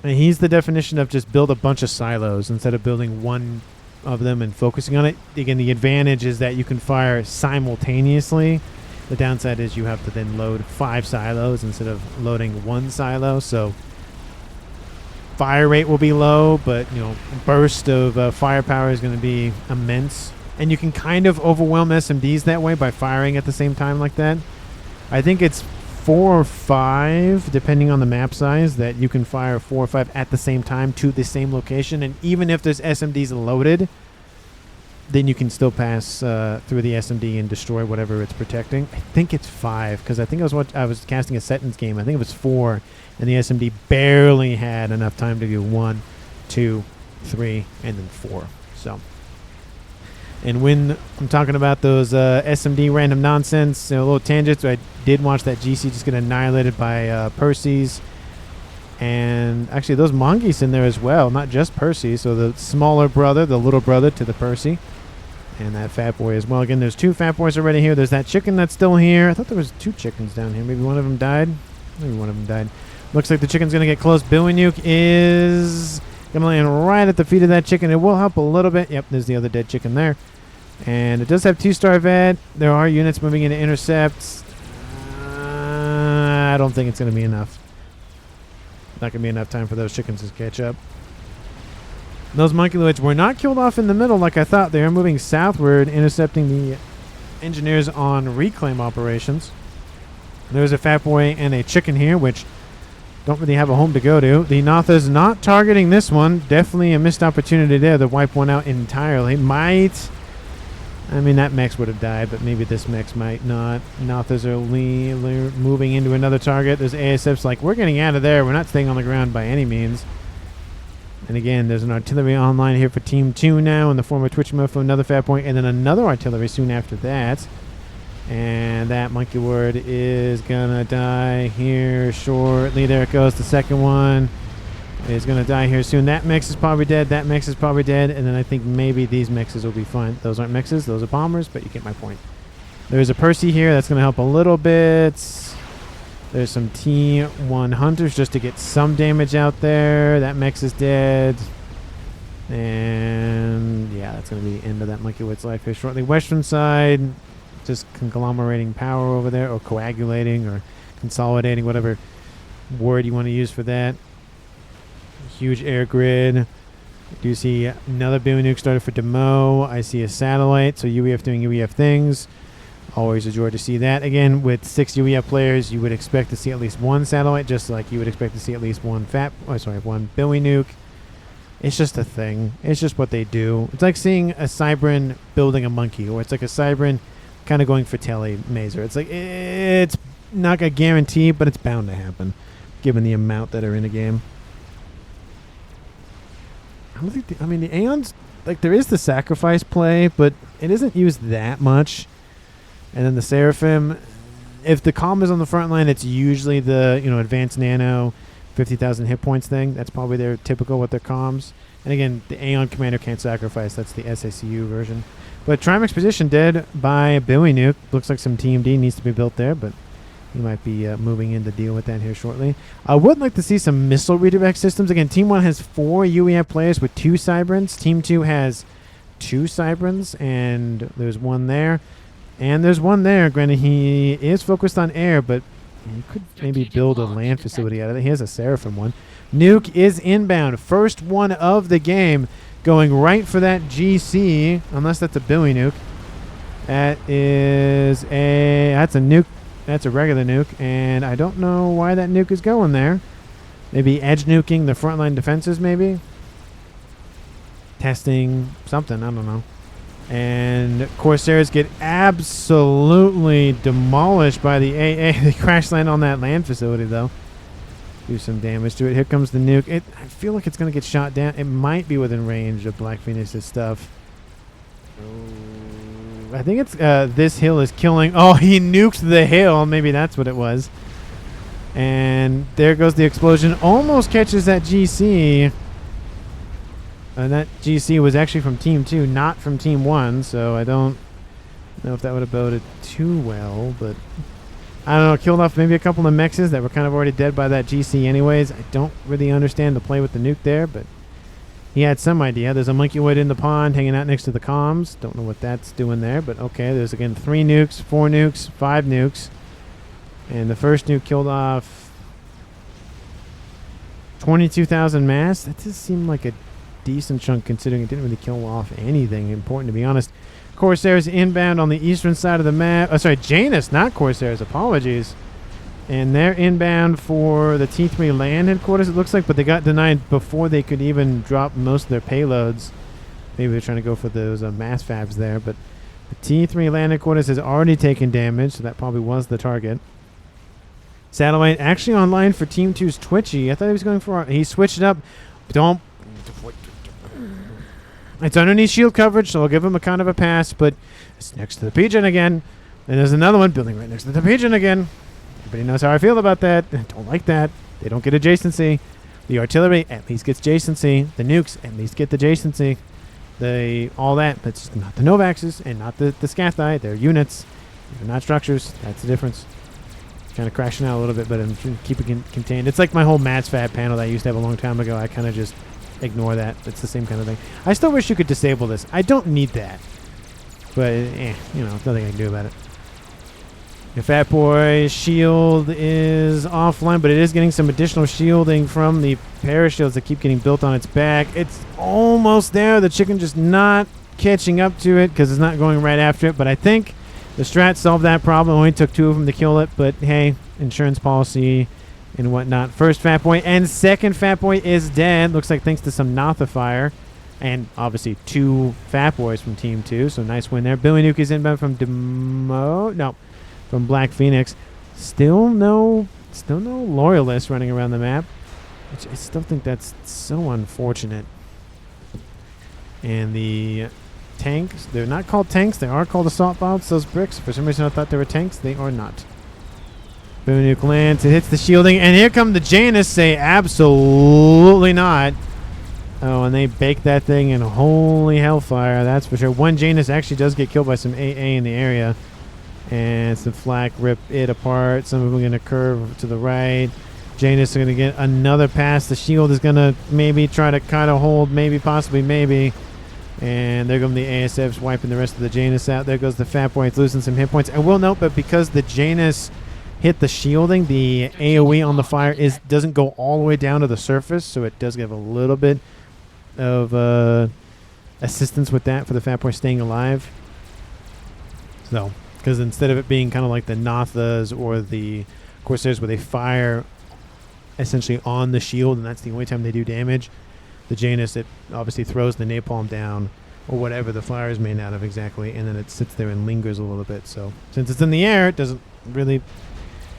And he's the definition of just build a bunch of silos instead of building one of them and focusing on it. Again, the advantage is that you can fire simultaneously. The downside is you have to then load 5 silos instead of loading 1 silo. So fire rate will be low, but you know, burst of firepower is going to be immense. And you can kind of overwhelm SMDs that way by firing at the same time like that. I think it's 4 or 5, depending on the map size, that you can fire 4 or 5 at the same time to the same location. And even if there's SMDs loaded, then you can still pass through the SMD and destroy whatever it's protecting. I think it's 5, because I think I was casting a sentence game. I think it was 4, and the SMD barely had enough time to do 1, 2, 3, and then 4. So, and when I'm talking about those SMD random nonsense, you know, little tangents, I did watch that GC just get annihilated by Percy's. And actually those monkeys in there as well, not just Percy. So the smaller brother, the little brother to the Percy. And that fat boy as well. Again, there's 2 fat boys already here. There's that chicken that's still here. I thought there was 2 chickens down here. Maybe one of them died. Maybe one of them died. Looks like the chicken's going to get close. Billy Nuke is going to land right at the feet of that chicken. It will help a little bit. Yep, there's the other dead chicken there. And it does have 2-star vet. There are units moving into intercepts. I don't think it's going to be enough. Not going to be enough time for those chickens to catch up. Those monkey lords were not killed off in the middle like I thought. They are moving southward, intercepting the engineers on reclaim operations. There's a fat boy and a chicken here, which don't really have a home to go to. The Natha's not targeting this one. Definitely a missed opportunity there to wipe one out entirely. Might... I mean, that mech would have died, but maybe this mech might not. Nathas are moving into another target. There's ASFs like, we're getting out of there. We're not staying on the ground by any means. And again, there's an artillery online here for Team 2 now in the form of TwitchMofo, another fat point, and then another artillery soon after that. And that monkey lord is going to die here shortly. There it goes, the second one. Is going to die here soon. That mix is probably dead. That mix is probably dead. And then I think maybe these mixes will be fine. Those aren't mixes. Those are bombers, but you get my point. There's a Percy here. That's going to help a little bit. There's some T1 hunters just to get some damage out there. That mix is dead. And yeah, that's going to be the end of that monkey lord's life here shortly. Western side, just conglomerating power over there, or coagulating, or consolidating, whatever word you want to use for that. Huge air grid. I do see another Billy Nuke started for Dimot. I see a satellite, so UEF doing UEF things. Always a joy to see that. Again, with 6 UEF players, you would expect to see at least one satellite, just like you would expect to see at least one one Billy Nuke. It's just a thing. It's just what they do. It's like seeing a Cybran building a monkey, or it's like a Cybran kind of going for Telly Mazer. It's like, it's not a guarantee, but it's bound to happen, given the amount that are in a game. I don't think, I mean, the Aeons, like, there is the sacrifice play, but it isn't used that much. And then the Seraphim, if the calm is on the front line, it's usually the, you know, advanced nano, 50,000 hit points thing. That's probably their typical with their comms. And again, the Aeon commander can't sacrifice. That's the SACU version. But Trimex's position dead by Billy Nuke. Looks like some TMD needs to be built there, but he might be moving in to deal with that here shortly. I would like to see some missile redirect systems. Again, Team 1 has 4 UEF players with 2 Cybrans. Team 2 has 2 Cybrans, and there's one there. And there's one there. Granted, he is focused on air, but he could maybe build a land facility out of it. He has a Seraphim one. Nuke is inbound. First one of the game, going right for that GC, unless that's a Billy Nuke. That's a nuke. That's a regular nuke, and I don't know why that nuke is going there. Maybe edge nuking the frontline defenses, maybe? Testing something, I don't know. And Corsairs get absolutely demolished by the AA. They crash land on that land facility, though. Do some damage to it. Here comes the nuke. I feel like it's going to get shot down. It might be within range of Black Phoenix's stuff. I think it's this hill is killing. Oh, he nuked the hill. Maybe that's what it was. And there goes the explosion. Almost catches that GC. And that GC was actually from Team 2, not from Team 1. So I don't know if that would have boded too well. But I don't know. Killed off maybe a couple of mexes that were kind of already dead by that GC anyways. I don't really understand the play with the nuke there, but he had some idea. There's a monkey wood in the pond hanging out next to the comms. Don't know what that's doing there, but okay. There's, again, 3 nukes, 4 nukes, 5 nukes. And the first nuke killed off 22,000 mass. That does seem like a decent chunk considering it didn't really kill off anything important, to be honest. Corsairs inbound on the eastern side of the map. Oh, sorry, Janus, not Corsairs. Apologies. And they're inbound for the T3 land headquarters, it looks like, but they got denied before they could even drop most of their payloads. Maybe they're trying to go for those mass fabs there, but the T3 land headquarters has already taken damage, so that probably was the target. Satellite actually online for Team 2's Twitchy. I thought he was going for... He switched it up. Don't... It's underneath shield coverage, so I'll give him a kind of a pass, but it's next to the pigeon again. And there's another one building right next to the pigeon again. Everybody knows how I feel about that. Don't like that. They don't get adjacency. The artillery at least gets adjacency. The nukes at least get the adjacency. All that, but it's not the Novaxes and not the Scathai. They're units. They're not structures. That's the difference. Kind of crashing out a little bit, but I'm trying to keep it contained. It's like my whole MatsFab panel that I used to have a long time ago. I kind of just ignore that. It's the same kind of thing. I still wish you could disable this. I don't need that. But, you know, nothing I can do about it. The Fat Boy shield is offline, but it is getting some additional shielding from the parashields that keep getting built on its back. It's almost there. The chicken just not catching up to it because it's not going right after it. But I think the strat solved that problem. Only took 2 of them to kill it. But, hey, insurance policy and whatnot. First Fat Boy and second Fat Boy is dead. Looks like thanks to some Notha fire. And obviously 2 Fat Boys from Team 2. So nice win there. Billy Nuke is inbound from Dimot. No. From Black Phoenix. Still no loyalists running around the map. Which I still think that's so unfortunate. And the tanks, they're not called tanks. They are called assault bombs. Those bricks. For some reason I thought they were tanks. They are not. Billy Nuke lands. It hits the shielding. And here come the Janus. Say absolutely not. Oh, and they bake that thing in holy hellfire. That's for sure. One Janus actually does get killed by some AA in the area. And some flak rip it apart. Some of them are going to curve to the right. Janus is going to get another pass. The shield is going to maybe try to kind of hold. Maybe, possibly, maybe. And there go the ASFs wiping the rest of the Janus out. There goes the Fat Boy. It's losing some hit points. I will note, but because the Janus hit the shielding, the AoE on the fire doesn't go all the way down to the surface. So it does give a little bit of assistance with that for the Fat Boy staying alive. So, because instead of it being kind of like the Nothas or the Corsairs where they fire essentially on the shield and that's the only time they do damage, the Janus, it obviously throws the napalm down or whatever the fire is made out of exactly, and then it sits there and lingers a little bit. So since it's in the air, it doesn't really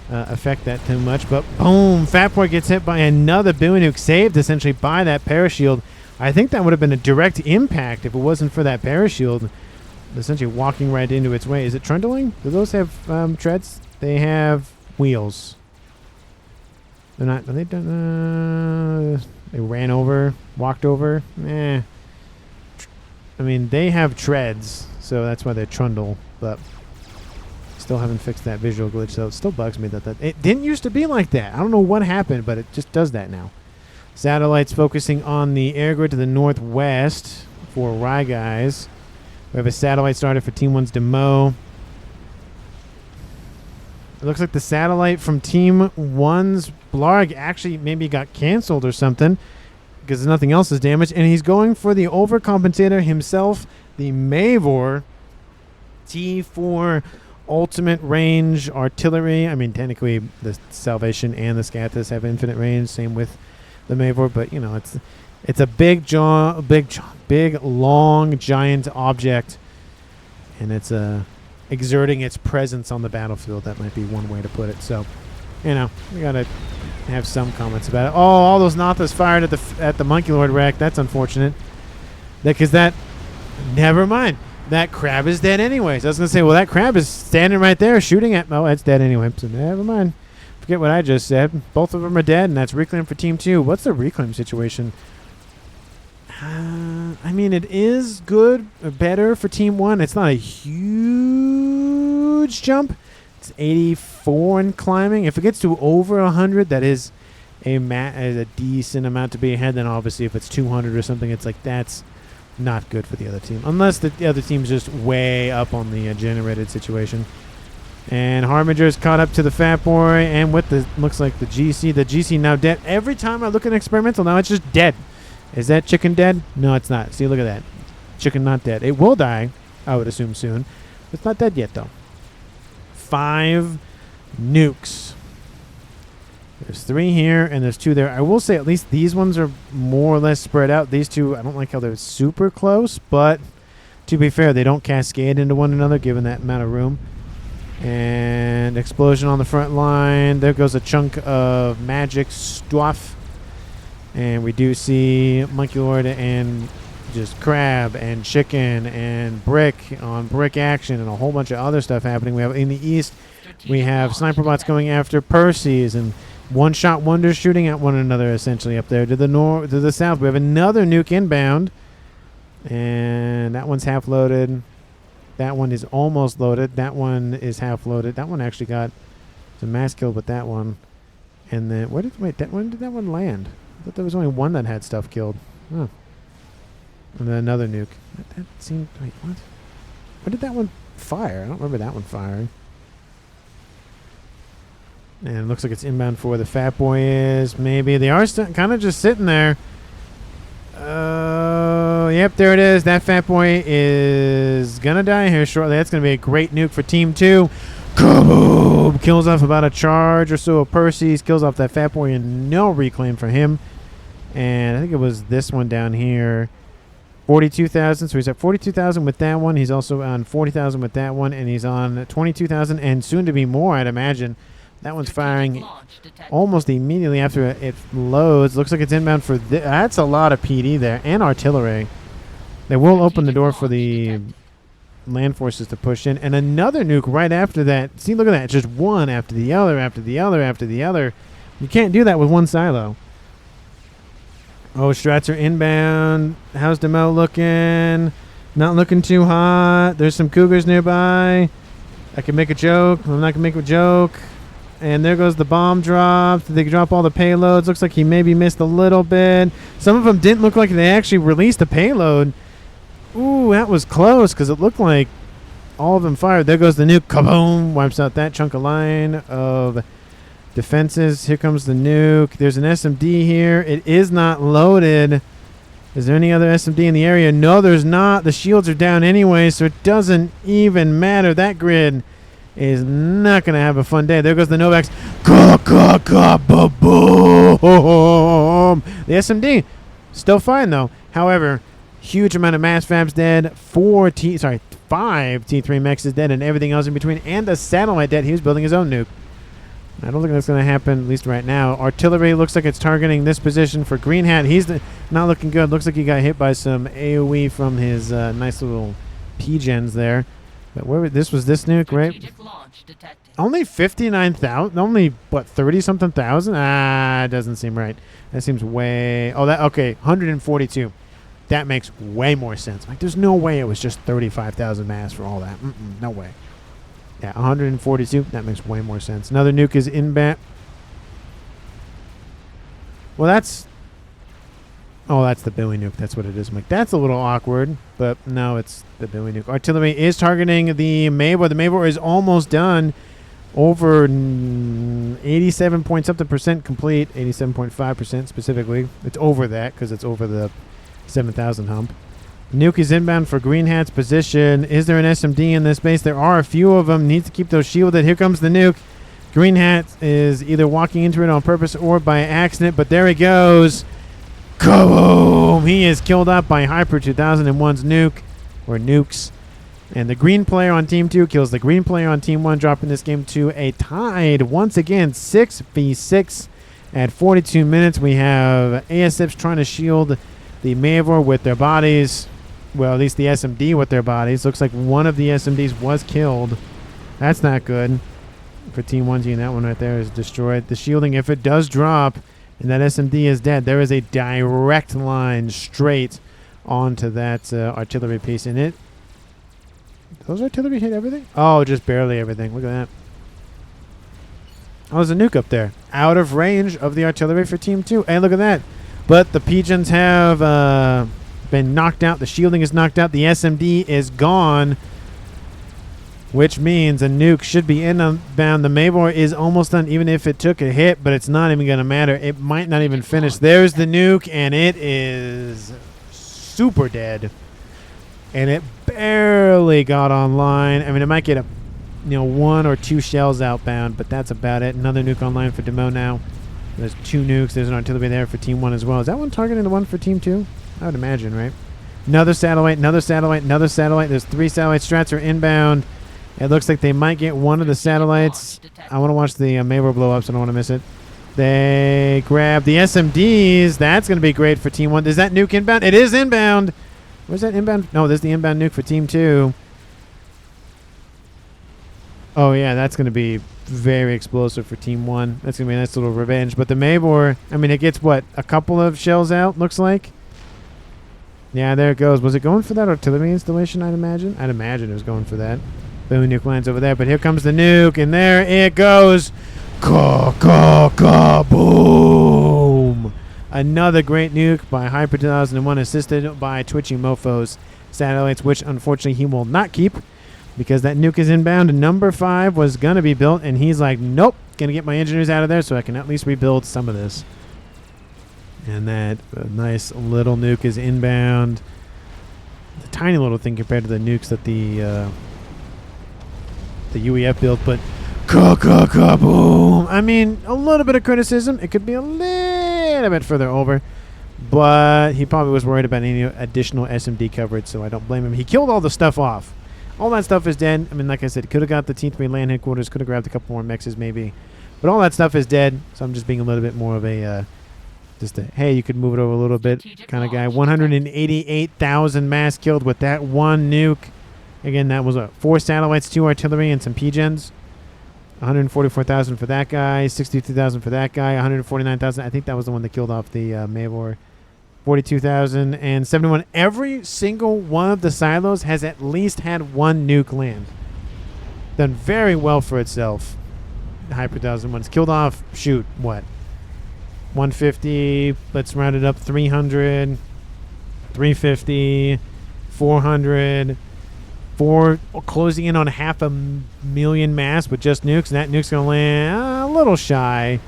affect that too much. But boom, Fat Boy gets hit by another Bowie Nuke, saved essentially by that parashield. I think that would have been a direct impact if it wasn't for that parashield essentially walking right into its way. Is it trundling? Do those have treads? They have wheels. They're not. Are they done? They ran over, walked over. I mean, they have treads, so that's why they trundle. But still haven't fixed that visual glitch, so it still bugs me that it didn't used to be like that. I don't know what happened, but it just does that now. Satellites focusing on the air grid to the northwest for RyGuys. We have a satellite started for Team 1's Dimot. It looks like the satellite from Team 1's Blarg actually maybe got canceled or something because nothing else is damaged. And he's going for the overcompensator himself, the Mavor T4 ultimate range artillery. I mean, technically the Salvation and the Scathus have infinite range. Same with the Mavor. But, you know, it's a big, long, giant object. And it's exerting its presence on the battlefield. That might be one way to put it. So, you know, we gotta have some comments about it. Oh, all those Nothas fired at the Monkey Lord wreck. That's unfortunate. Because never mind. That crab is dead anyways. I was gonna say, well, that crab is standing right there shooting at. Oh, it's dead anyway. So never mind. Forget what I just said. Both of them are dead, and that's reclaim for Team 2. What's the reclaim situation? I mean, it is good or better for Team 1. It's not a huge jump. It's 84 in climbing. If it gets to over 100, that is a decent amount to be ahead. Then obviously if it's 200 or something, it's like that's not good for the other team. Unless the other team's just way up on the generated situation. And Harbinger caught up to the Fat Boy. And with the, looks like the GC. The GC now dead. Every time I look at experimental, now it's just dead. Is that chicken dead? No, it's not. See, look at that. Chicken not dead. It will die, I would assume soon. It's not dead yet, though. 5 nukes. There's 3 here, and there's 2 there. I will say at least these ones are more or less spread out. These 2, I don't like how they're super close, but to be fair, they don't cascade into one another given that amount of room. And explosion on the front line. There goes a chunk of Majk stuff. And we do see Monkey Lord and just crab and chicken and brick on brick action and a whole bunch of other stuff happening. We have in the east, we have sniper bots going after Percy's and one-shot wonders shooting at one another essentially up there. To the north, to the south, we have another nuke inbound, and that one's half loaded. That one is almost loaded. That one is half loaded. That one actually got some mass kill with that one. And then when did that one land? I thought there was only one that had stuff killed. Oh. And then another nuke. That seemed... Wait, what? When did that one fire? I don't remember that one firing. And it looks like it's inbound for where the Fat Boy is. Maybe. They are kind of just sitting there. Yep, there it is. That Fat Boy is going to die here shortly. That's going to be a great nuke for Team 2. Kaboom! Kills off about a charge or so of Percy's. Kills off that Fat Boy and no reclaim for him. And I think it was this one down here. 42,000. So he's at 42,000 with that one. He's also on 40,000 with that one. And he's on 22,000 and soon to be more, I'd imagine. That one's firing almost immediately after it loads. Looks like it's inbound for... That's a lot of PD there. And artillery. They will open the door for the land forces to push in. And another nuke right after that. See, look at that. Just one after the other, after the other, after the other. You can't do that with one silo. Oh, strats are inbound. How's Dimot looking? Not looking too hot. There's some cougars nearby. I can make a joke. I'm not going to make a joke. And there goes the bomb drop. They drop all the payloads. Looks like he maybe missed a little bit. Some of them didn't look like they actually released a payload. Ooh, that was close because it looked like all of them fired. There goes the nuke. Kaboom! Wipes out that chunk of line of defenses. Here comes the nuke. There's an SMD here. It is not loaded. Is there any other SMD in the area? No, there's not. The shields are down anyway, so it doesn't even matter. That grid is not going to have a fun day. There goes the Novax. Boom! The SMD still fine, though. However, huge amount of mass fabs dead. 5 T3 mechs is dead, and everything else in between. And the satellite dead. He was building his own nuke. I don't think that's going to happen, at least right now. Artillery looks like it's targeting this position for Green Hat. He's not looking good. Looks like he got hit by some AoE from his nice little P-gens there. But this was this nuke, right? Only 59,000? Only, what, 30-something thousand? Ah, it doesn't seem right. That seems way... Oh, okay, 142. That makes way more sense. Like, there's no way it was just 35,000 mass for all that. No way. Yeah, 142. That makes way more sense. Another nuke is inbound. Well, that's... Oh, that's the Billy nuke. That's what it is. I'm like, that's a little awkward. But no, it's the Billy nuke. Artillery is targeting the Mabor. The Mabor is almost done. Over 87 point something percent complete. 87.5% specifically. It's over that because it's over the 7,000 hump. Nuke is inbound for Green Hat's position. Is there an SMD in this base? There are a few of them. Needs to keep those shielded. Here comes the nuke. Green Hat is either walking into it on purpose or by accident, but there he goes. Kaboom! He is killed up by Hyper 2001's nuke, or nukes. And the green player on Team 2 kills the green player on Team 1, dropping this game to a tied, once again, 6v6 at 42 minutes. We have ASFs trying to shield the Mavor with their bodies. Well, at least the SMD with their bodies. Looks like one of the SMDs was killed. That's not good for Team 1 team. That one right there is destroyed. The shielding, if it does drop and that SMD is dead, there is a direct line straight onto that artillery piece. And it... Those artillery hit everything? Oh, just barely everything. Look at that. Oh, there's a nuke up there. Out of range of the artillery for Team 2. Hey, look at that. But the Pigeons have... been knocked out. The shielding is knocked out. The SMD is gone, which means a nuke should be inbound. The Mabor is almost done, even if it took a hit, but it's not even going to matter. It might not even finish. There's the nuke, and it is super dead. And it barely got online. I mean, it might get 1 or 2 shells outbound, but that's about it. Another nuke online for Dimot now. There's 2 nukes. There's an artillery there for Team 1 as well. Is that one targeting the one for Team 2? I would imagine, right? Another satellite, another satellite, another satellite. There's 3 satellite strats are inbound. It looks like they might get one of the satellites. I want to watch the Mabor blow up, so I don't want to miss it. They grab the SMDs. That's going to be great for Team 1. Is that nuke inbound? It is inbound. Where's that inbound? No, there's the inbound nuke for Team 2. Oh, yeah, that's going to be very explosive for Team 1. That's going to be a nice little revenge. But the Mabor, I mean, it gets, what, a couple of shells out, looks like? Yeah, there it goes. Was it going for that artillery installation, I'd imagine? I'd imagine it was going for that. Boom, nuke lands over there. But here comes the nuke, and there it goes. Boom! Another great nuke by Hyper 2001, assisted by TwitchMofo's satellites, which unfortunately he will not keep because that nuke is inbound. Number 5 was going to be built, and he's like, nope, going to get my engineers out of there so I can at least rebuild some of this. And that nice little nuke is inbound. It's a tiny little thing compared to the nukes that the UEF built, but boom! I mean, a little bit of criticism. It could be a little bit further over, but he probably was worried about any additional SMD coverage, so I don't blame him. He killed all the stuff off. All that stuff is dead. I mean, like I said, could have got the T3 land headquarters, could have grabbed a couple more mexes maybe, but all that stuff is dead, so I'm just being a little bit more of a... hey, you could move it over a little bit kind of guy. 188,000 mass killed with that one nuke. Again, that was 4 satellites, 2 artillery, and some P-gens. 144,000 for that guy. 62,000 for that guy. 149,000. I think that was the one that killed off the Mabor. 42,000 and 71. Every single one of the silos has at least had one nuke land. Done very well for itself. Hyper 2001's killed off, shoot, what? 150, let's round it up, 300, 350, 400, closing in on 500,000 mass with just nukes, and that nuke's going to land a little shy.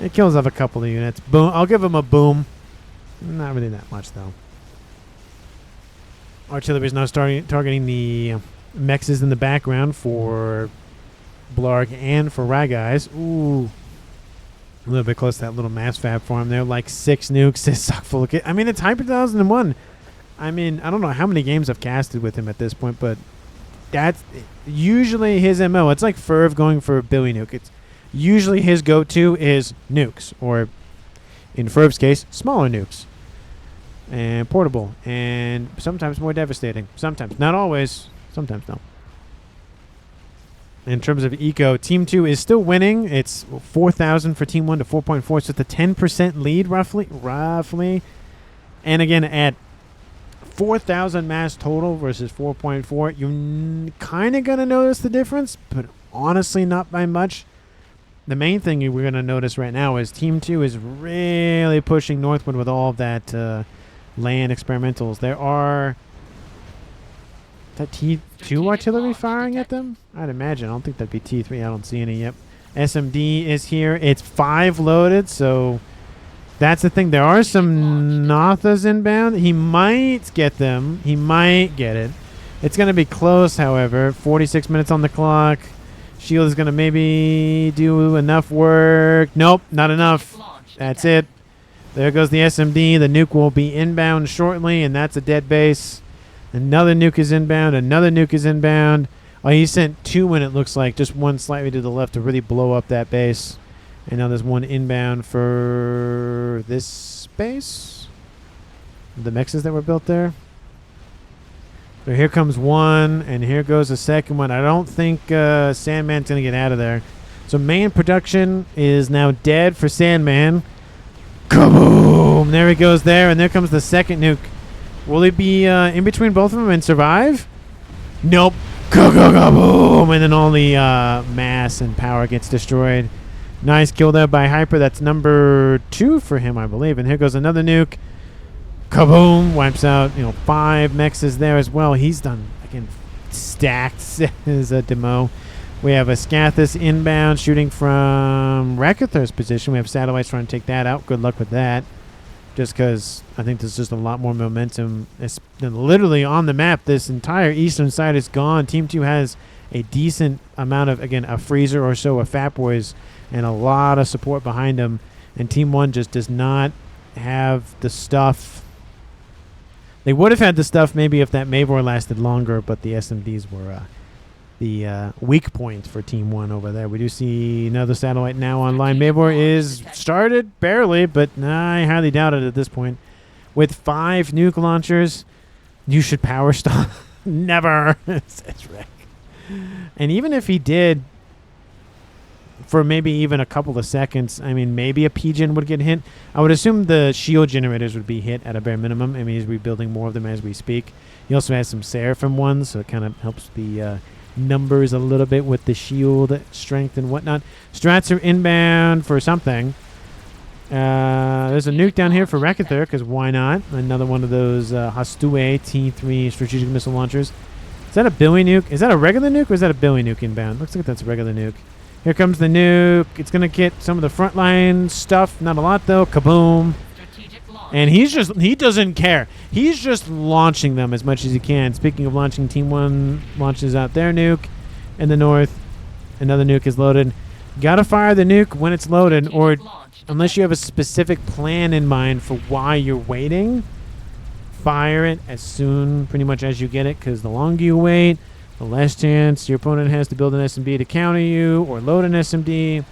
It kills off a couple of units. Boom. I'll give him a boom. Not really that much, though. Artillery is now targeting the mexes in the background for Blarg and for RyGuys. Ooh. A little bit close to that little mass fab farm there. Like 6 nukes. This sock full of kidz. I mean, it's Hyper 1001. I mean, I don't know how many games I've casted with him at this point, but that's usually his MO. It's like Ferv going for a Billy nuke. It's usually his go-to is nukes, or in Ferv's case, smaller nukes. And portable, and sometimes more devastating. Sometimes. Not always. Sometimes no. In terms of eco, Team 2 is still winning. It's 4,000 for Team 1 to 4.4, so it's a 10% lead roughly. And again, at 4,000 mass total versus 4.4, you're kind of going to notice the difference, but honestly not by much. The main thing we're going to notice right now is Team 2 is really pushing northward with all of that land experimentals. There are that T2 artillery firing at them? I'd imagine. I don't think that'd be T3. I don't see any. Yep. SMD is here. It's 5 loaded, so that's the thing. There are some Nothas inbound. He might get them. He might get it. It's going to be close, however. 46 minutes on the clock. Shield is going to maybe do enough work. Nope, not enough. That's it. There goes the SMD. The nuke will be inbound shortly, and that's a dead base. Another nuke is inbound. Another nuke is inbound. Oh, he sent 2 in, it looks like. Just one slightly to the left to really blow up that base. And now there's one inbound for this base. The mexes that were built there. So here comes one, and here goes the second one. I don't think Sandman's going to get out of there. So main production is now dead for Sandman. Kaboom! There he goes there, and there comes the second nuke. Will he be in between both of them and survive? Nope. Kaboom! And then all the mass and power gets destroyed. Nice kill there by Hyper. That's number 2 for him, I believe. And here goes another nuke. Kaboom! Wipes out, 5 mexes there as well. He's done, again, stacked, says Dimot. We have a Scathus inbound shooting from Wechethr's position. We have satellites trying to take that out. Good luck with that. Just because I think there's just a lot more momentum. It's literally on the map. This entire eastern side is gone. Team 2 has a decent amount of, again, a freezer or so of Fat Boys and a lot of support behind them. And Team 1 just does not have the stuff. They would have had the stuff maybe if that Mavor lasted longer, but the SMDs were the weak point for Team 1 over there. We do see another satellite now online. Mavor is started barely, but I highly doubt it at this point. With 5 nuke launchers, you should power stall. Never, says Rick. And even if he did, for maybe even a couple of seconds, I mean, maybe a P-Gen would get hit. I would assume the shield generators would be hit at a bare minimum. I mean, he's rebuilding more of them as we speak. He also has some Seraphim ones, so it kind of helps the numbers a little bit with the shield strength and whatnot. Strats are inbound for something. There's a nuke down here for Wechethr, because why not? Another one of those Hostue T3 strategic missile launchers. Is that a Billy nuke? Is that a regular nuke, or is that a Billy nuke inbound? Looks like that's a regular nuke. Here comes the nuke. It's going to get some of the frontline stuff. Not a lot, though. Kaboom. And he doesn't care. He's just launching them as much as he can. Speaking of launching, Team 1 launches out their nuke in the north. Another nuke is loaded. Gotta fire the nuke when it's loaded, or unless you have a specific plan in mind for why you're waiting, fire it as soon pretty much as you get it, because the longer you wait, the less chance your opponent has to build an SMD to counter you or load an SMD.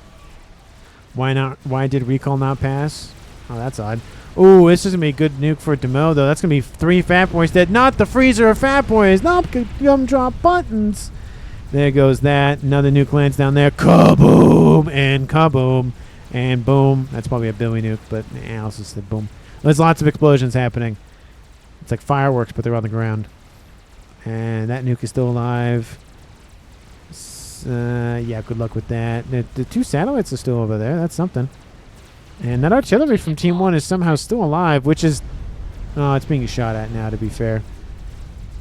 Why not? Why did recall not pass? Oh, that's odd. Oh, this is going to be a good nuke for Dimot, though. That's going to be 3 Fat Boys dead. Not the freezer of Fat Boys. No, gumdrop buttons. There goes that. Another nuke lands down there. Kaboom! And kaboom. And boom. That's probably a Billy nuke, but I also said boom. There's lots of explosions happening. It's like fireworks, but they're on the ground. And that nuke is still alive. Yeah, good luck with that. The 2 satellites are still over there. That's something. And that artillery from Team 1 is somehow still alive, which is... Oh, it's being shot at now, to be fair.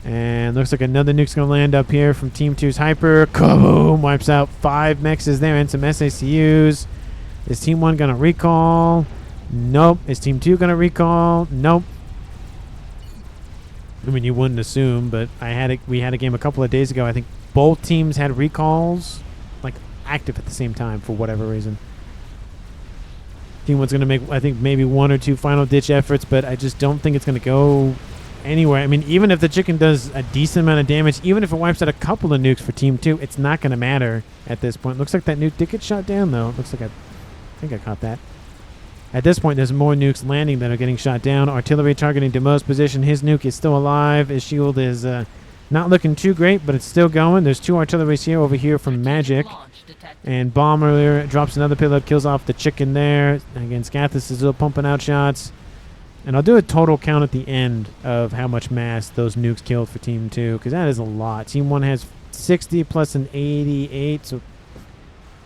And looks like another nuke's going to land up here from Team 2's Hyper. Kaboom! Wipes out 5 mexes there and some SACUs. Is Team 1 going to recall? Nope. Is Team 2 going to recall? Nope. I mean, you wouldn't assume, but we had a game a couple of days ago. I think both teams had recalls, like, active at the same time for whatever reason. Team 1's going to make, I think, maybe 1 or 2 final-ditch efforts, but I just don't think it's going to go anywhere. I mean, even if the chicken does a decent amount of damage, even if it wipes out a couple of nukes for Team 2, it's not going to matter at this point. Looks like that nuke did get shot down, though. Looks like I think I caught that. At this point, there's more nukes landing that are getting shot down. Artillery targeting Dimot's position. His nuke is still alive. His shield is not looking too great, but it's still going. There's 2 artilleries here over here from Majk. And Bomber drops another payload, kills off the chicken there. Again, xTussey is still pumping out shots. And I'll do a total count at the end of how much mass those nukes killed for Team 2, because that is a lot. Team 1 has 60 plus an 88, so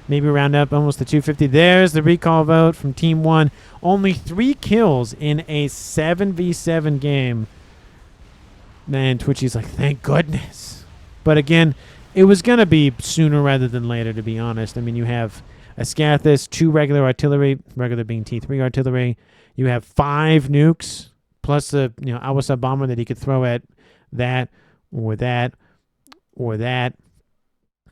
maybe round up almost to 250. There's the recall vote from Team 1. Only 3 kills in a 7v7 game. Man, Twitchy's like, thank goodness. But again, it was going to be sooner rather than later, to be honest. I mean, you have a xTussey, 2 regular artillery, regular being T3 artillery. You have 5 nukes, plus a Awasa bomber that he could throw at that, or that, or that,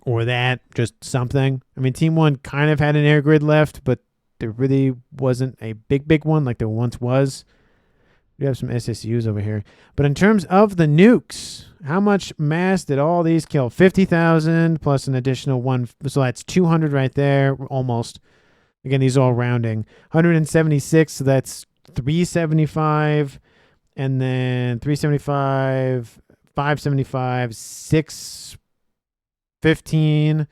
or that, just something. I mean, Team 1 kind of had an air grid left, but there really wasn't a big one like there once was. We have some SSUs over here. But in terms of the nukes, how much mass did all these kill? 50,000 plus an additional 1. So that's 200 right there, almost. Again, these are all rounding. 176, so that's 375. And then 375, 575, 615.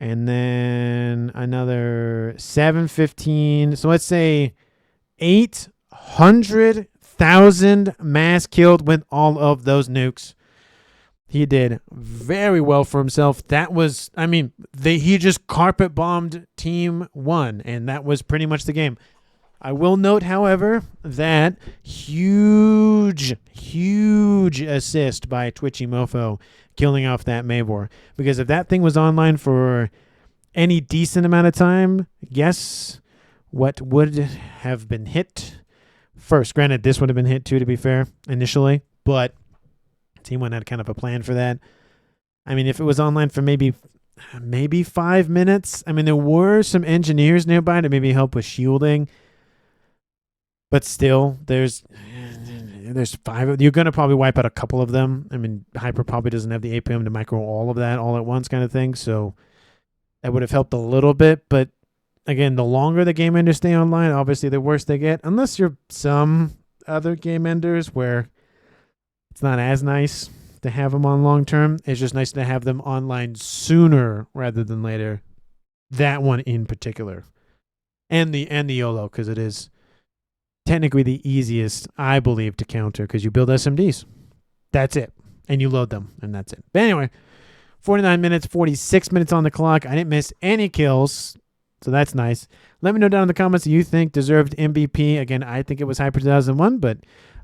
And then another 715. So let's say 800,000 mass killed with all of those nukes. He did very well for himself. That was, I mean, he just carpet bombed Team 1, and that was pretty much the game. I will note, however, that huge assist by TwitchMofo killing off that Mavor. Because if that thing was online for any decent amount of time, guess what would have been hit first? Granted, this would have been hit too, to be fair, initially, but Team 1 had kind of a plan for that. I mean, if it was online for maybe 5 minutes, I mean, there were some engineers nearby to maybe help with shielding, but still, there's 5. You're going to probably wipe out a couple of them. I mean, Hyper probably doesn't have the APM to micro all of that all at once kind of thing, so that would have helped a little bit, but again, the longer the game enders stay online, obviously the worse they get, unless you're some other game enders where it's not as nice to have them on long term. It's just nice to have them online sooner rather than later. That one in particular. And the YOLO, because it is technically the easiest, I believe, to counter, because you build SMDs. That's it. And you load them, and that's it. But anyway, 49 minutes, 46 minutes on the clock. I didn't miss any kills, so that's nice. Let me know down in the comments who you think deserved MVP. Again, I think it was Hyper 2001, but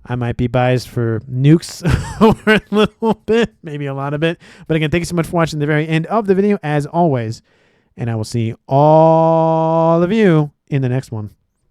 I might be biased for nukes over a little bit, maybe a lot of it. But again, thank you so much for watching the very end of the video, as always. And I will see all of you in the next one.